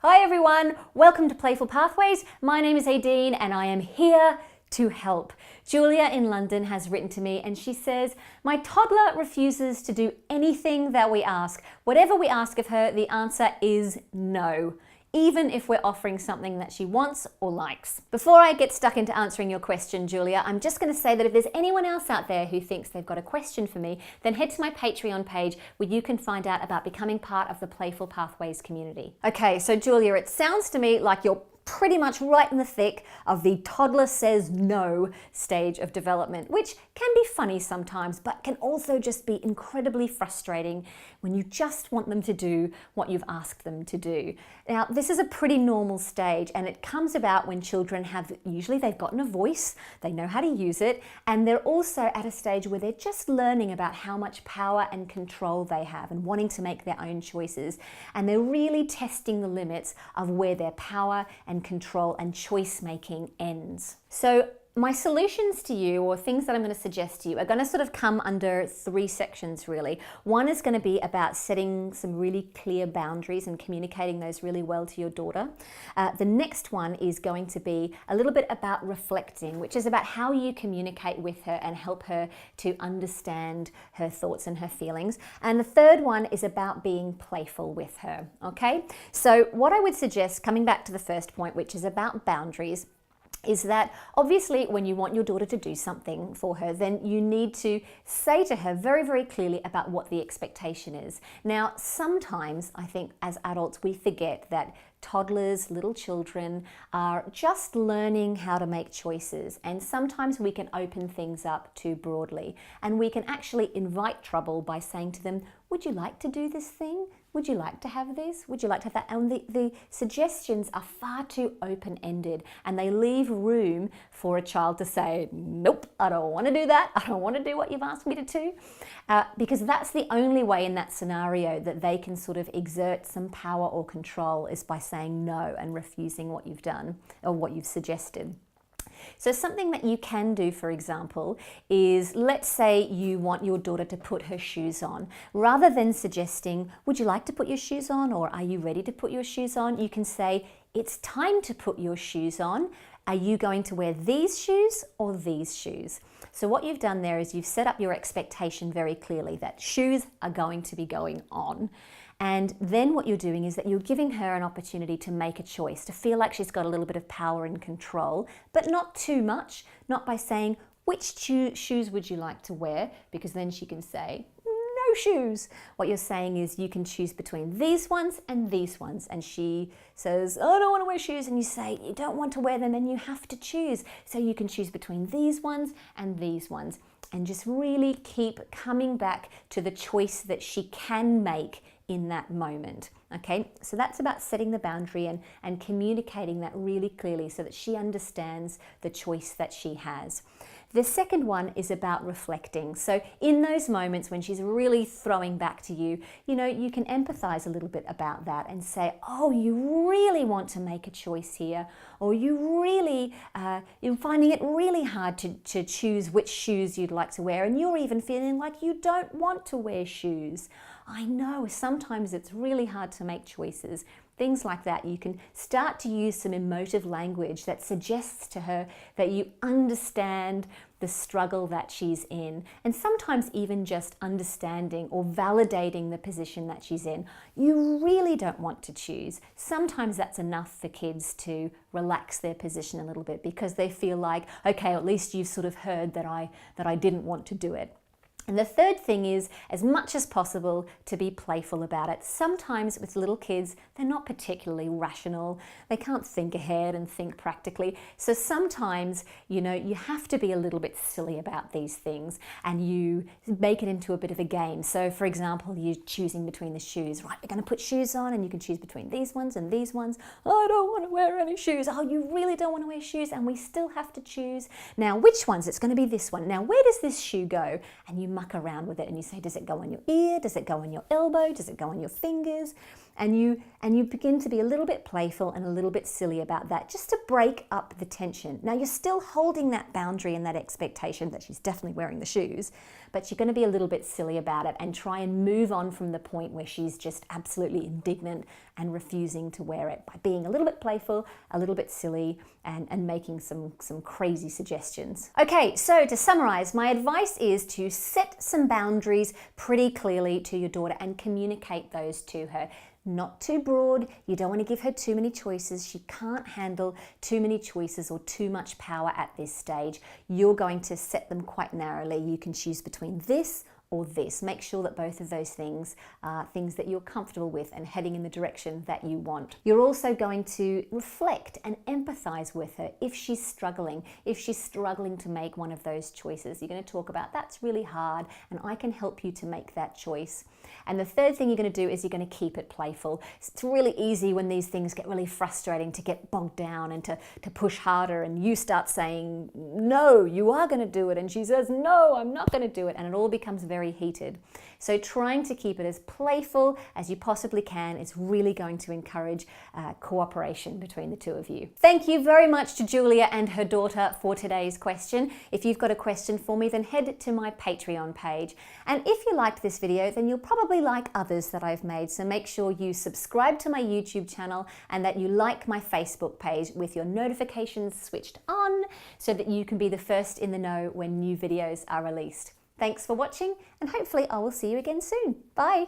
Hi everyone, welcome to Playful Pathways. My name is Aideen and I am here to help. Julia in London has written to me and she says, my toddler refuses to do anything that we ask. Whatever we ask of her, the answer is no, even if we're offering something that she wants or likes. Before I get stuck into answering your question, Julia, I'm just going to say that if there's anyone else out there who thinks they've got a question for me, then head to my Patreon page where you can find out about becoming part of the Playful Pathways community. Okay, so Julia, it sounds to me like you're pretty much right in the thick of the toddler says no stage of development, which can be funny sometimes, but can also just be incredibly frustrating when you just want them to do what you've asked them to do. Now, this is a pretty normal stage and it comes about when children usually they've gotten a voice, they know how to use it, and they're also at a stage where they're just learning about how much power and control they have and wanting to make their own choices. And they're really testing the limits of where their power and control and choice making ends. So my solutions to you, or things that I'm going to suggest to you, are going to sort of come under three sections really. One is going to be about setting some really clear boundaries and communicating those really well to your daughter. The next one is going to be a little bit about reflecting, which is about how you communicate with her and help her to understand her thoughts and her feelings. And the third one is about being playful with her, okay? So what I would suggest, coming back to the first point, which is about boundaries, is that obviously when you want your daughter to do something for her, then you need to say to her very, very clearly about what the expectation is. Now, sometimes I think as adults we forget that toddlers, little children, are just learning how to make choices, and sometimes we can open things up too broadly and we can actually invite trouble by saying to them, would you like to do this thing? Would you like to have this? Would you like to have that? And the suggestions are far too open-ended and they leave room for a child to say, nope, I don't want to do that. I don't want to do what you've asked me to do. Because that's the only way in that scenario that they can sort of exert some power or control, is by saying no and refusing what you've done or what you've suggested. So something that you can do, for example, is let's say you want your daughter to put her shoes on. Rather than suggesting, would you like to put your shoes on, or are you ready to put your shoes on? You can say, it's time to put your shoes on. Are you going to wear these shoes or these shoes? So what you've done there is you've set up your expectation very clearly that shoes are going to be going on. And then what you're doing is that you're giving her an opportunity to make a choice, to feel like she's got a little bit of power and control, but not too much, not by saying, which shoes would you like to wear? Because then she can say, no shoes. What you're saying is you can choose between these ones and these ones. And she says, oh, I don't want to wear shoes. And you say, you don't want to wear them and you have to choose. So you can choose between these ones and these ones. And just really keep coming back to the choice that she can make in that moment. Okay, so that's about setting the boundary and communicating that really clearly so that she understands the choice that she has. The second one is about reflecting. So in those moments when she's really throwing back to you, you can empathize a little bit about that and say, oh, you really want to make a choice here, or you're finding it really hard to choose which shoes you'd like to wear, and you're even feeling like you don't want to wear shoes. I know sometimes it's really hard to make choices. Things like that. You can start to use some emotive language that suggests to her that you understand the struggle that she's in, and sometimes even just understanding or validating the position that she's in. You really don't want to choose. Sometimes that's enough for kids to relax their position a little bit because they feel like, okay, at least you've sort of heard that I didn't want to do it. And the third thing is, as much as possible, to be playful about it. Sometimes with little kids, they're not particularly rational. They can't think ahead and think practically. So sometimes, you have to be a little bit silly about these things and you make it into a bit of a game. So for example, you're choosing between the shoes. Right, we're going to put shoes on and you can choose between these ones and these ones. Oh, I don't want to wear any shoes. Oh, you really don't want to wear shoes, and we still have to choose. Now, which ones? It's going to be this one. Now, where does this shoe go? And you muck around with it and you say, does it go on your ear? Does it go on your elbow? Does it go on your fingers? and you begin to be a little bit playful and a little bit silly about that, just to break up the tension. Now, you're still holding that boundary and that expectation that she's definitely wearing the shoes, but you're going to be a little bit silly about it and try and move on from the point where she's just absolutely indignant and refusing to wear it, by being a little bit playful, a little bit silly, and making some crazy suggestions. Okay, so to summarize, my advice is to set some boundaries pretty clearly to your daughter and communicate those to her. Not too broad. You don't want to give her too many choices. She can't handle too many choices or too much power at this stage. You're going to set them quite narrowly. You can choose between this or this. Make sure that both of those things are things that you're comfortable with and heading in the direction that you want. You're also going to reflect and empathize with her if she's struggling. If she's struggling to make one of those choices, you're going to talk about, that's really hard and I can help you to make that choice. And the third thing you're going to do is you're going to keep it playful. It's really easy when these things get really frustrating to get bogged down and to push harder, and you start saying, no, you are going to do it, and she says, no, I'm not going to do it, and it all becomes very heated. So trying to keep it as playful as you possibly can is really going to encourage cooperation between the two of you. Thank you very much to Julia and her daughter for today's question. If you've got a question for me, then head to my Patreon page. And if you liked this video, then you'll probably like others that I've made. So make sure you subscribe to my YouTube channel and that you like my Facebook page with your notifications switched on so that you can be the first in the know when new videos are released. Thanks for watching, and hopefully I will see you again soon. Bye.